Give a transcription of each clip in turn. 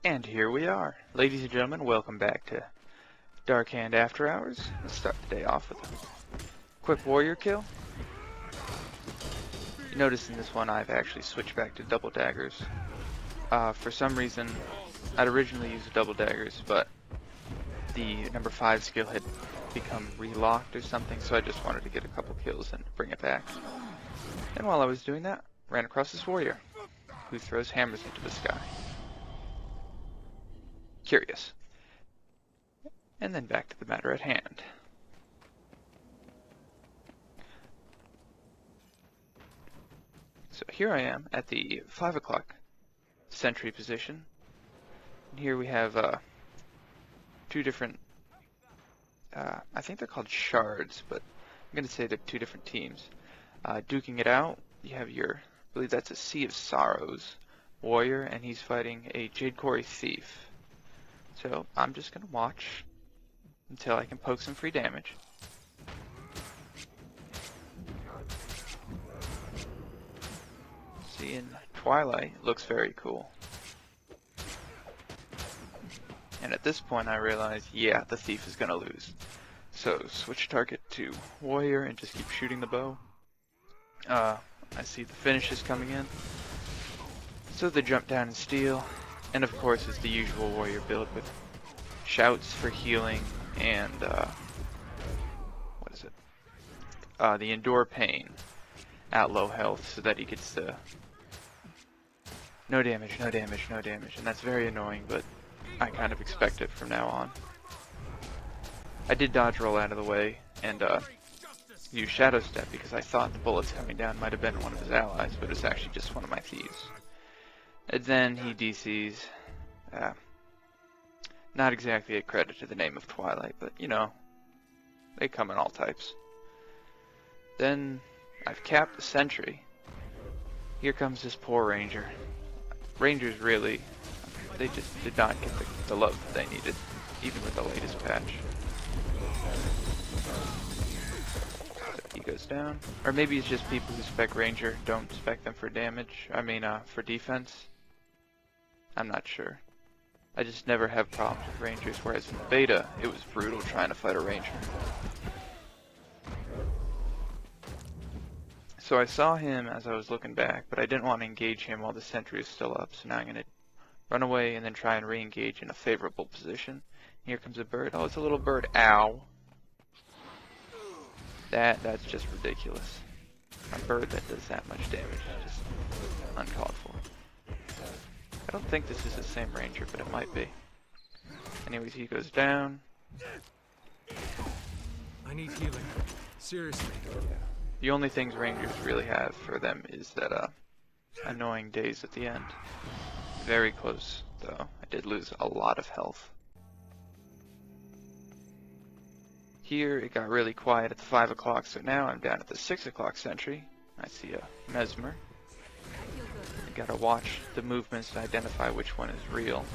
And here we are. Ladies and gentlemen, welcome back to Darkhand After Hours. Let's start the day off with a quick warrior kill. You notice in this one I've actually switched back to double daggers. For some reason, I'd originally used double daggers, but the number 5 skill had become relocked or something, so I just wanted to get a couple kills and bring it back. And while I was doing that, ran across this warrior who throws hammers into the sky. Curious. And then back to the matter at hand. So here I am at the 5 o'clock sentry position. And here we have two different, I think they're called shards, but I'm going to say they're two different teams. Duking it out, you have your, I believe that's a Sea of Sorrows warrior, and he's fighting a Jade Quarry thief. So I'm just going to watch until I can poke some free damage. See, in Twilight, it looks very cool. And at this point I realize, yeah, the thief is going to lose. So switch target to warrior and just keep shooting the bow. I see the finishes coming in. So they jump down and steal. And of course it's the usual warrior build with shouts for healing and what is it? The endure pain at low health so that he gets the no damage, no damage, no damage. And that's very annoying, but I kind of expect it from now on. I did dodge roll out of the way and use shadow step because I thought the bullets coming down might have been one of his allies, but it's actually just one of my thieves. And then he DCs. Not exactly a credit to the name of Twilight, but you know, they come in all types. Then I've capped the sentry. Here comes this poor ranger. Rangers really, they just did not get the love that they needed, even with the latest patch. So he goes down. Or maybe it's just people who spec ranger don't spec them for damage, for defense. I'm not sure. I just never have problems with rangers, whereas in the beta, it was brutal trying to fight a ranger. So I saw him as I was looking back, but I didn't want to engage him while the sentry is still up, so now I'm going to run away and then try and re-engage in a favorable position. Here comes a bird. Oh, it's a little bird. Ow. That's just ridiculous. A bird that does that much damage is just uncalled for. I don't think this is the same ranger, but it might be. Anyways, he goes down. I need healing. Seriously. The only things rangers really have for them is that annoying daze at the end. Very close, though. I did lose a lot of health. Here, it got really quiet at the 5 o'clock, so now I'm down at the 6 o'clock sentry. I see a mesmer. I gotta watch the movements to identify which one is real.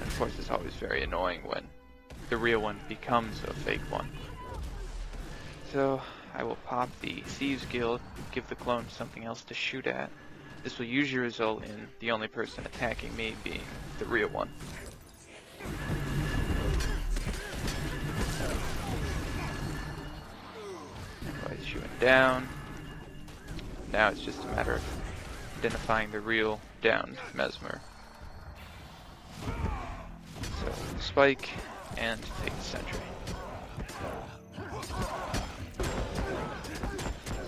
And of course, it's always very annoying when the real one becomes a fake one. So, I will pop the Thieves Guild, give the clone something else to shoot at. This will usually result in the only person attacking me being the real one. Everybody's shooting down. Now it's just a matter of identifying the real downed mesmer. So, spike and take the sentry.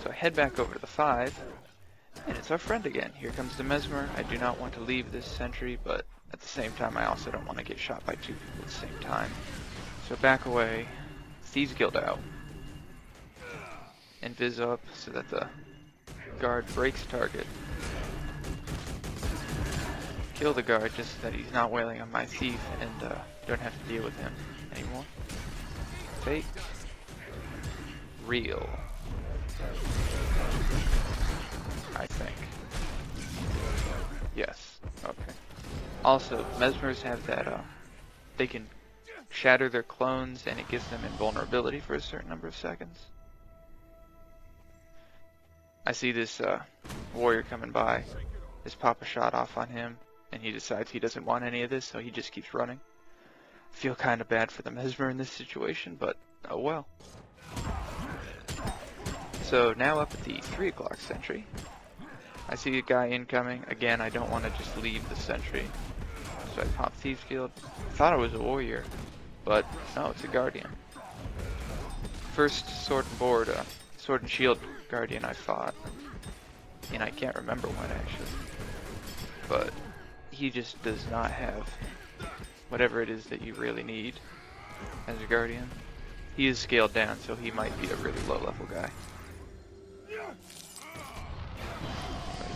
So I head back over to the 5, and it's our friend again. Here comes the mesmer. I do not want to leave this sentry, but at the same time I also don't want to get shot by two people at the same time. So back away, Thieves Guild out, and Viz up so that the guard breaks target. Kill the guard just so that he's not wailing on my thief and don't have to deal with him anymore. Fake. Real. I think. Yes. Okay. Also, mesmers have that, they can shatter their clones and it gives them invulnerability for a certain number of seconds. I see this warrior coming by. Just pop a shot off on him. and he decides he doesn't want any of this, so he just keeps running. I feel kind of bad for the Mesmer in this situation, but oh well. So now up at the 3 o'clock sentry, I see a guy incoming. Again, I don't want to just leave the sentry, so I pop Thieves Guild. Thought it was a warrior, but no, it's a guardian. First sword and board, sword and shield guardian I fought, and I can't remember when actually, but he just does not have whatever it is that you really need as a guardian. He is scaled down, so he might be a really low level guy.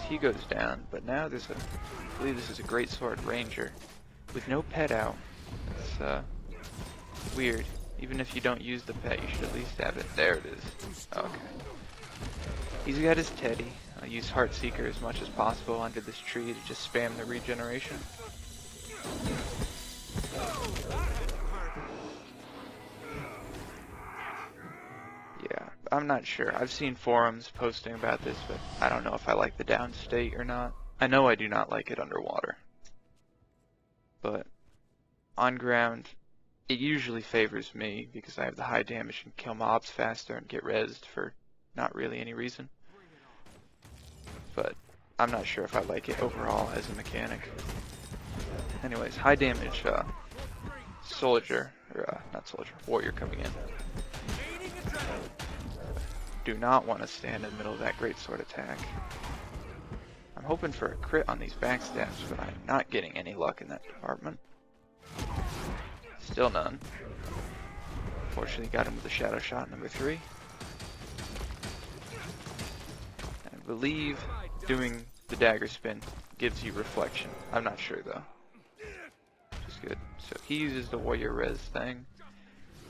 He goes down, but now there's a, I believe this is a great sword ranger with no pet out. It's weird. Even if you don't use the pet, you should at least have it. There it is. Okay. He's got his Teddy. I use Heartseeker as much as possible under this tree to just spam the regeneration. Yeah, I'm not sure. I've seen forums posting about this, but I don't know if I like the downstate or not. I know I do not like it underwater. But on ground, it usually favors me because I have the high damage and kill mobs faster and get rezzed for not really any reason. But I'm not sure if I like it overall as a mechanic. Anyways, high damage soldier, or not soldier, warrior coming in. Do not want to stand in the middle of that greatsword attack. I'm hoping for a crit on these backstabs, but I'm not getting any luck in that department. Still none. Fortunately got him with a shadow shot number 3. I believe doing the dagger spin gives you reflection. I'm not sure though. Which is good. So he uses the warrior res thing,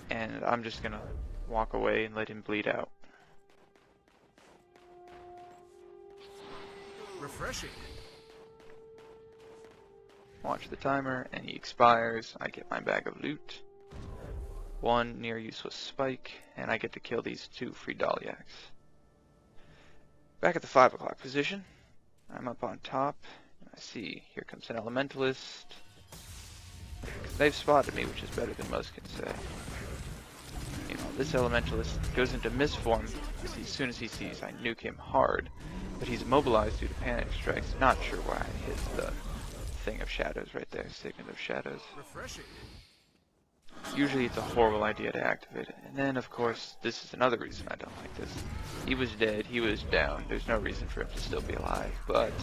and I'm just gonna walk away and let him bleed out. Refreshing. Watch the timer, and he expires. I get my bag of loot. 1 near useless spike, and I get to kill these 2 free Dalyaks. Back at the 5 o'clock position, I'm up on top, and I see here comes an elementalist. They've spotted me, which is better than most can say. You know, this elementalist goes into misform as soon as he sees I nuke him hard, but he's immobilized due to panic strikes. Not sure why I hit the thing of shadows right there, signet of shadows. Refreshing. Usually it's a horrible idea to activate it. And then of course, this is another reason I don't like this. He was dead, he was down, there's no reason for him to still be alive, but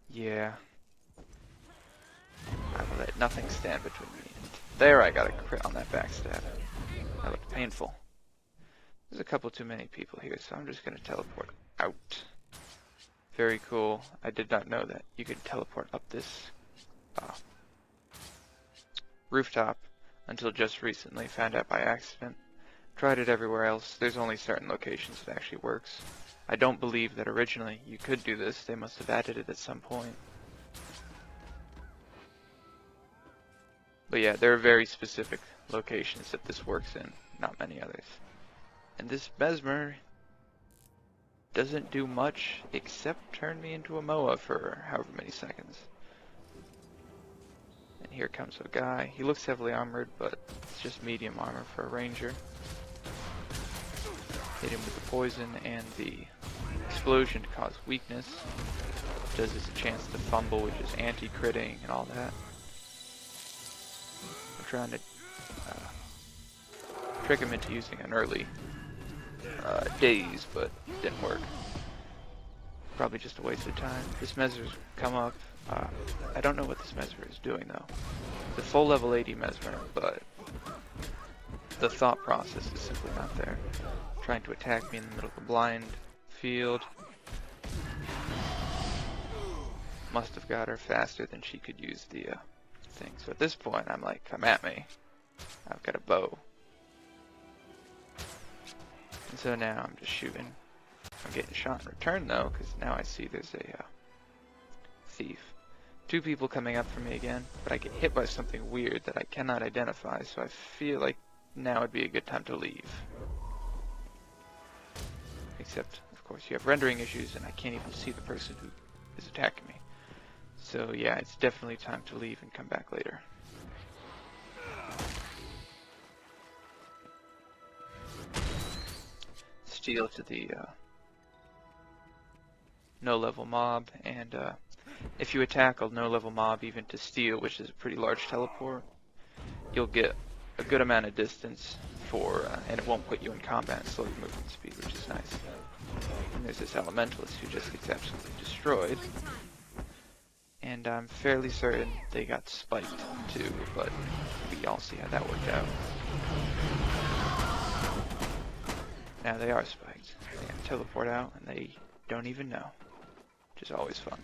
yeah. I will let nothing stand between me and there I got a crit on that backstab. That looked painful. There's a couple too many people here, so I'm just gonna teleport out. Very cool. I did not know that you could teleport up this rooftop until just recently. Found out by accident. Tried it everywhere else. There's only certain locations it actually works. I don't believe that originally you could do this. They must have added it at some point. But yeah, there are very specific locations that this works in, not many others. And this Mesmer doesn't do much except turn me into a Moa for however many seconds. And here comes a guy. He looks heavily armored, but it's just medium armor for a ranger. Hit him with the poison and the explosion to cause weakness. Does this a chance to fumble, which is anti-critting and all that. I'm trying to trick him into using an early daze, but didn't work. Probably just a waste of time. This Mesmer's come up. I don't know what this Mesmer is doing though. It's a full level 80 Mesmer, but the thought process is simply not there. Trying to attack me in the middle of a blind field. Must have got her faster than she could use the thing. So at this point, I'm like, come at me. I've got a bow. And so now I'm just shooting. I'm getting shot in return though, because now I see there's a thief. 2 people coming up for me again, but I get hit by something weird that I cannot identify, so I feel like now would be a good time to leave. Except, of course, you have rendering issues and I can't even see the person who is attacking me. So yeah, it's definitely time to leave and come back later. Steal to the no-level mob, and if you attack a no-level mob even to steal, which is a pretty large teleport, you'll get a good amount of distance for, and it won't put you in combat and slow your movement speed, which is nice. And there's this elementalist who just gets absolutely destroyed. And I'm fairly certain they got spiked too, but we all see how that worked out. Now they are spiked. They can teleport out and they don't even know, which is always fun.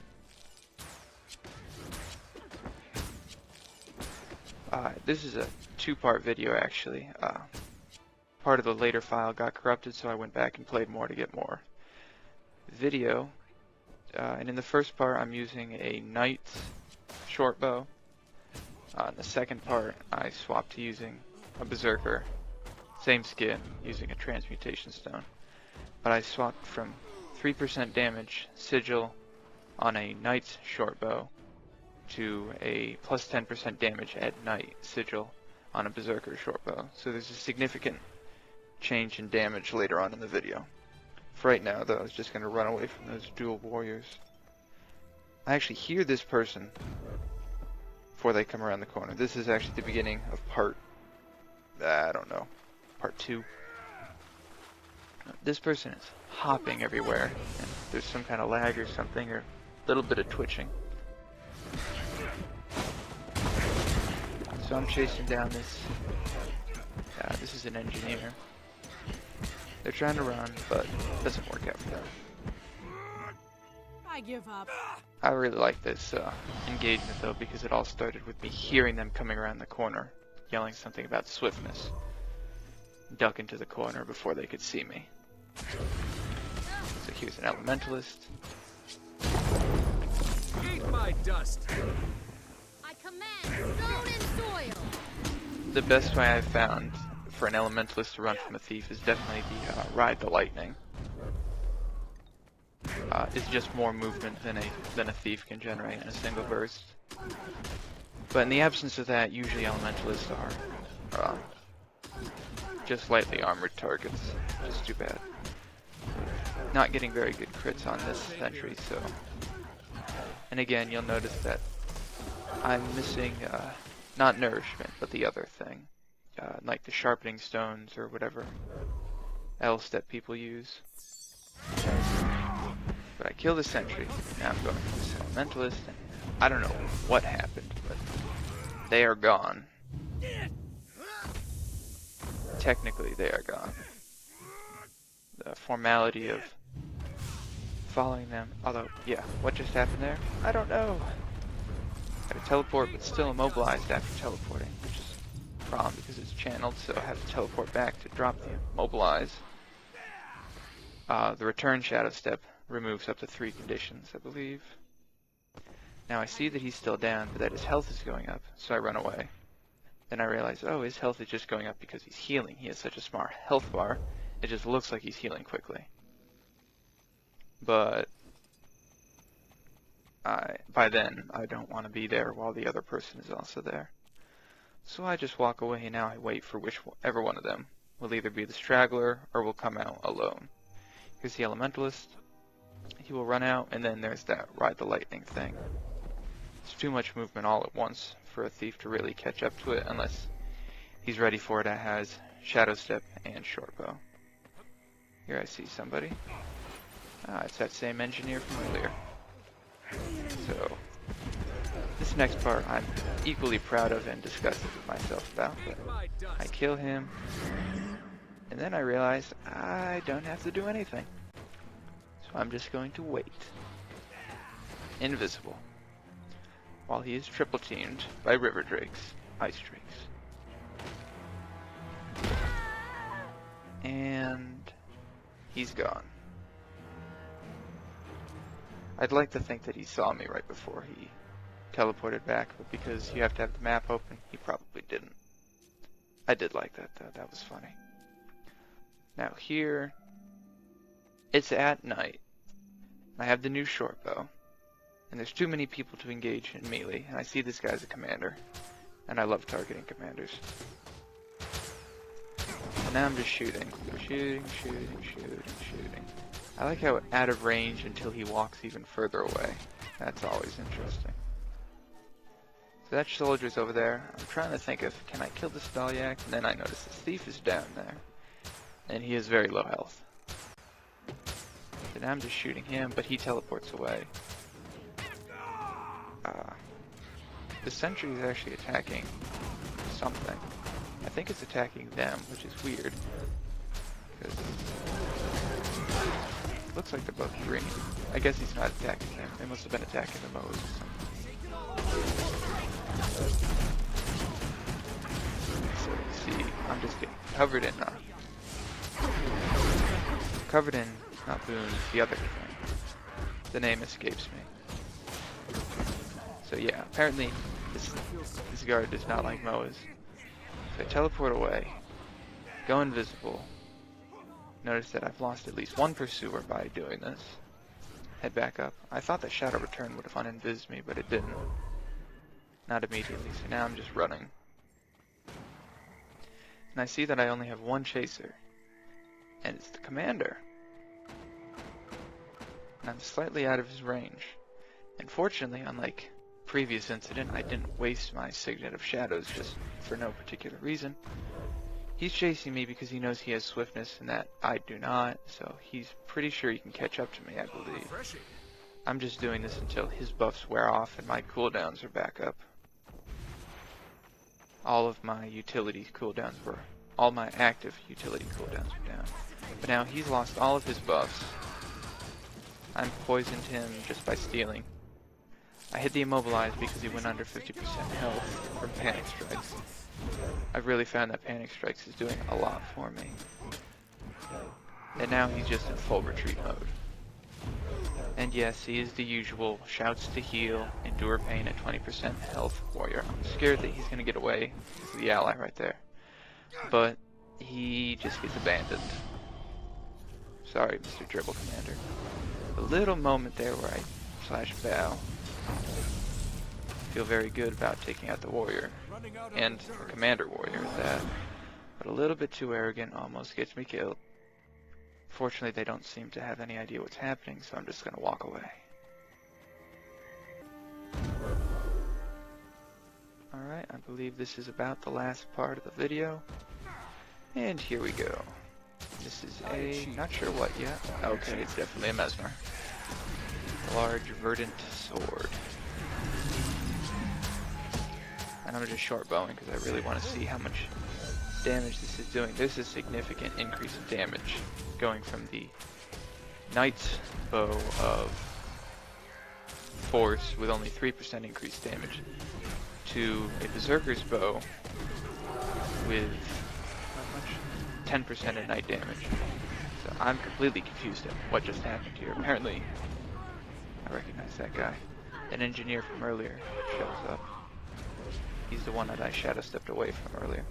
This is a two-part video actually. Part of the later file got corrupted, so I went back and played more to get more video. And in the first part, I'm using a Knight's short bow. In the second part, I swapped to using a Berserker, same skin, using a Transmutation Stone. But I swapped from 3% damage sigil on a Knight's short bow to a plus 10% damage at night sigil on a Berserker short bow. So there's a significant change in damage later on in the video. For right now, though, I was just going to run away from those dual warriors. I actually hear this person before they come around the corner. This is actually the beginning of part, I don't know, part 2. This person is hopping everywhere, and there's some kind of lag or something, or a little bit of twitching. So I'm chasing down this, this is an engineer. They're trying to run, but it doesn't work out for them. I give up. I really like this engagement though, because it all started with me hearing them coming around the corner, yelling something about swiftness. Duck into the corner before they could see me. So here's an elementalist. Eat my dust. I command stone and soil. The best way I've found for an elementalist to run from a thief is definitely the Ride the Lightning. It's just more movement than a thief can generate in a single burst. But in the absence of that, usually elementalists are just lightly armored targets. Just too bad. Not getting very good crits on this sentry, so. And again, you'll notice that I'm missing not nourishment, but the other thing. Like the sharpening stones or whatever else that people use. But I kill the sentry. Now I'm going for this elementalist, and I don't know what happened, but they are gone. Technically, they are gone. The formality of following them, although, yeah, what just happened there? I don't know. Got to teleport, but still immobilized after teleporting, which is a problem because it's channeled, so I have to teleport back to drop the immobilize. The return shadow step removes up to 3 conditions, I believe. Now I see that he's still down, but that his health is going up, so I run away. Then I realize, oh, his health is just going up because he's healing. He has such a smart health bar, it just looks like he's healing quickly. But by then, I don't want to be there while the other person is also there. So I just walk away, and now I wait for whichever one of them will either be the straggler or will come out alone. Here's the elementalist. He will run out, and then there's that Ride the Lightning thing. It's too much movement all at once for a thief to really catch up to it unless he's ready for it and has Shadow Step and Short Bow. Here I see somebody. It's that same engineer from earlier. So, this next part I'm equally proud of and disgusted with myself about. But I kill him, and then I realize I don't have to do anything. So I'm just going to wait. Invisible. While he is triple teamed by river drakes, ice drakes. And he's gone. I'd like to think that he saw me right before he teleported back, but because you have to have the map open, he probably didn't. I did like that though, that was funny. Now here, it's at night. I have the new short bow. and there's too many people to engage in melee, and I see this guy's a commander, and I love targeting commanders. And now I'm just shooting. Shooting. I like how out of range until he walks even further away. That's always interesting. So that soldier's over there. I'm trying to think of, can I kill this Dalyak? And then I notice the thief is down there. And he is very low health. So now I'm just shooting him, but he teleports away. The sentry is actually attacking something. I think it's attacking them, which is weird. Because it looks like they're both green. I guess he's not attacking them. They must have been attacking the Moes or something. So you see, I'm just getting covered in not boons, the other thing. The name escapes me. So yeah, apparently this guard does not like Moas. So I teleport away, go invisible. Notice that I've lost at least one pursuer by doing this. Head back up. I thought that Shadow Return would have uninvised me, but it didn't. Not immediately, so now I'm just running. And I see that I only have one chaser. And it's the commander. And I'm slightly out of his range. And fortunately, unlike previous incident, I didn't waste my Signet of Shadows just for no particular reason. He's chasing me because he knows he has swiftness and that I do not, so he's pretty sure he can catch up to me, I believe. I'm just doing this until his buffs wear off and my cooldowns are back up. All of my utility cooldowns were, all my active utility cooldowns were down. But now he's lost all of his buffs. I'm poisoned him just by stealing. I hit the immobilize because he went under 50% health from panic strikes. I've really found that panic strikes is doing a lot for me. And now he's just in full retreat mode. And yes, he is the usual shouts to heal, endure pain at 20% health warrior. I'm scared that he's going to get away. This is the ally right there. But he just gets abandoned. Sorry, Mr. Dribble Commander. A little moment there where I slash bow. Feel very good about taking out the warrior. And the commander warrior at that. But a little bit too arrogant, almost gets me killed. Fortunately, they don't seem to have any idea what's happening, so I'm just going to walk away. Alright, I believe this is about the last part of the video. And here we go. This is a, not sure what yet. Okay, it's definitely a Mesmer. A large verdant sword. And I'm just short bowing because I really want to see how much damage this is doing. There's a significant increase in damage going from the Knight's bow of force with only 3% increased damage to a Berserker's bow with how much? 10% of night damage. So I'm completely confused at what just happened here. Apparently, I recognize that guy. An engineer from earlier shows up. He's the one that I shadow stepped away from earlier.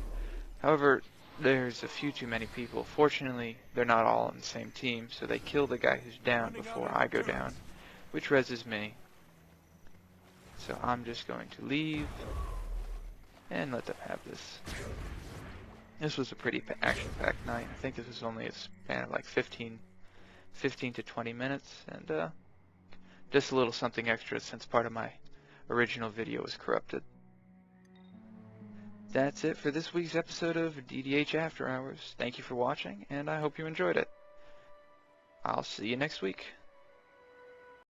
However, there's a few too many people. Fortunately, they're not all on the same team, so they kill the guy who's down before I go down, which reses me. So I'm just going to leave and let them have this. This was a pretty action-packed night. I think this was only a span of like 15 to 20 minutes, and just a little something extra since part of my original video was corrupted. That's it for this week's episode of DDH After Hours. Thank you for watching, and I hope you enjoyed it. I'll see you next week.